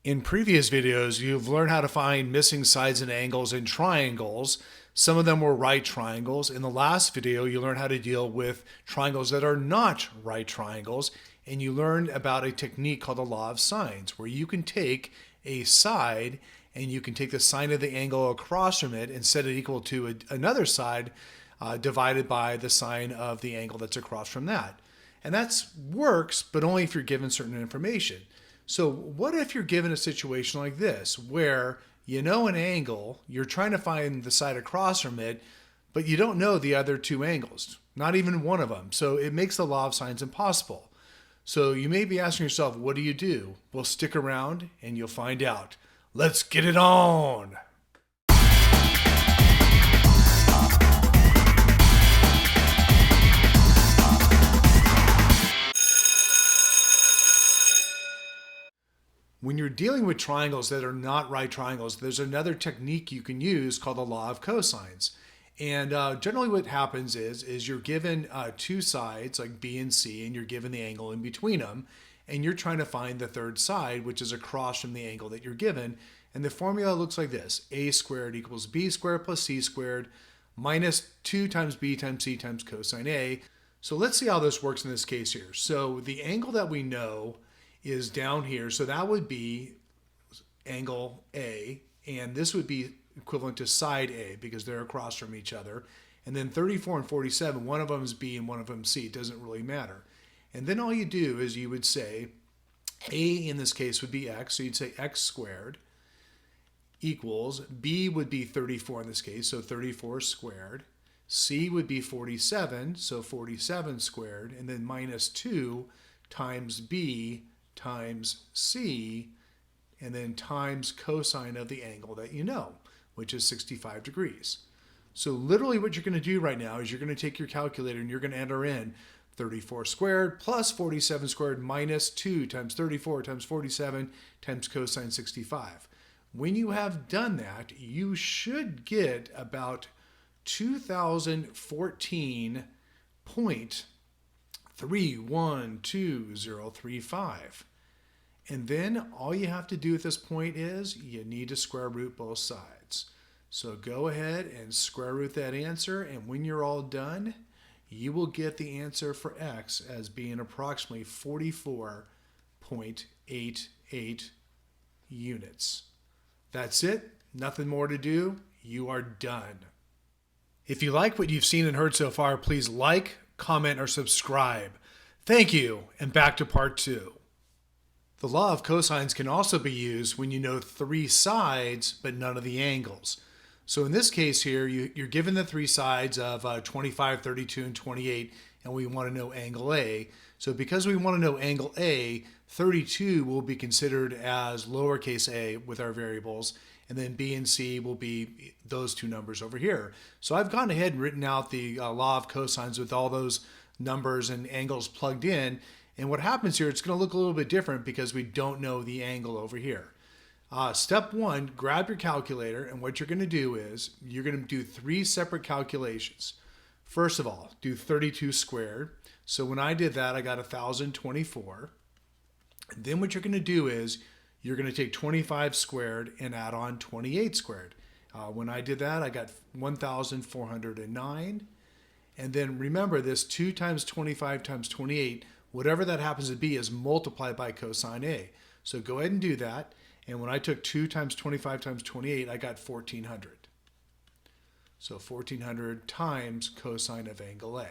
In previous videos, you've learned how to find missing sides and angles in triangles. Some of them were right triangles. In the last video, you learned how to deal with triangles that are not right triangles, and you learned about a technique called the Law of Sines, where you can take a side and you can take the sine of the angle across from it and set it equal to another side divided by the sine of the angle that's across from that. And that works, but only if you're given certain information. So what if you're given a situation like this, where you know an angle, you're trying to find the side across from it, but you don't know the other two angles, not even one of them. So it makes the law of sines impossible. So you may be asking yourself, what do you do? Well, stick around and you'll find out. Let's get it on. When you're dealing with triangles that are not right triangles, there's another technique you can use called the Law of Cosines. And generally what happens is you're given two sides like B and C, and you're given the angle in between them, and you're trying to find the third side, which is across from the angle that you're given. And the formula looks like this: a squared equals b squared plus c squared minus 2 times b times c times cosine A. So let's see how this works in this case here. So the angle that we know is down here, so that would be angle A, and this would be equivalent to side A because they're across from each other. And then 34 and 47, one of them is B and one of them is C. It doesn't really matter. And then all you do is you would say A in this case would be x, so you'd say x squared equals, B would be 34 in this case, so 34 squared. C would be 47, so 47 squared, and then minus 2 times B times C, and then times cosine of the angle that you know, which is 65 degrees. So literally what you're going to do right now is you're going to take your calculator and you're going to enter in 34 squared plus 47 squared minus 2 times 34 times 47 times cosine 65. When you have done that, you should get about 2014.31235. And then all you have to do at this point is you need to square root both sides. So go ahead and square root that answer, and when you're all done, you will get the answer for x as being approximately 44.88 units. That's it. Nothing more to do. You are done. If you like what you've seen and heard so far, please like, comment, or subscribe. Thank you, and back to part 2. The law of cosines can also be used when you know three sides but none of the angles. So in this case here, you're given the three sides of 25, 32, and 28, and we want to know angle A. So because we want to know angle A, 32 will be considered as lowercase a with our variables, and then B and C will be those two numbers over here. So I've gone ahead and written out the law of cosines with all those numbers and angles plugged in. And what happens here, it's going to look a little bit different because we don't know the angle over here. Step 1, grab your calculator, and what you're going to do is you're going to do 3 separate calculations. First of all, do 32 squared. So when I did that, I got 1,024. And then what you're going to do is you're going to take 25 squared and add on 28 squared. When I did that, I got 1,409. And then remember, this 2 times 25 times 28, whatever that happens to be, is multiplied by cosine A. So go ahead and do that. And when I took 2 times 25 times 28, I got 1,400. So 1,400 times cosine of angle A.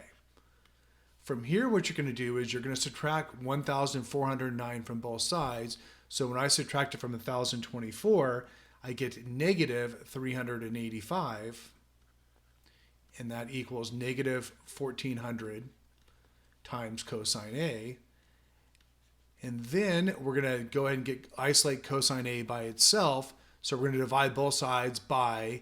From here, what you're going to do is you're going to subtract 1,409 from both sides. So when I subtract it from 1,024, I get negative 385. And that equals negative 1,400 times cosine A. And then we're going to go ahead and isolate cosine A by itself. So we're going to divide both sides by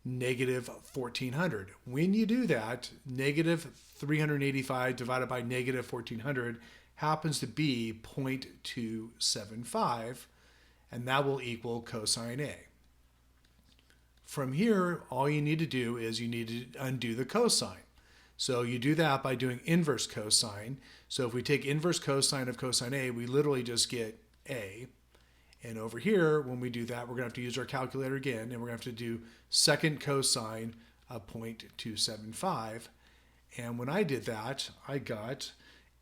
negative 1,400. When you do that, negative 385 divided by negative 1,400 happens to be 0.275, and that will equal cosine A. From here, all you need to do is you need to undo the cosine. So you do that by doing inverse cosine. So if we take inverse cosine of cosine A, we literally just get A. And over here, when we do that, we're going to have to use our calculator again, and we're going to have to do second cosine of 0.275. And when I did that, I got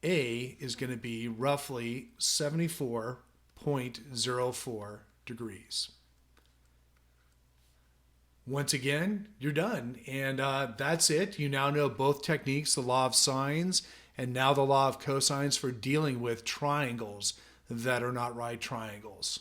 A is going to be roughly 74.04 degrees. Once again, you're done. And that's it. You now know both techniques, the law of sines and now the law of cosines, for dealing with triangles that are not right triangles.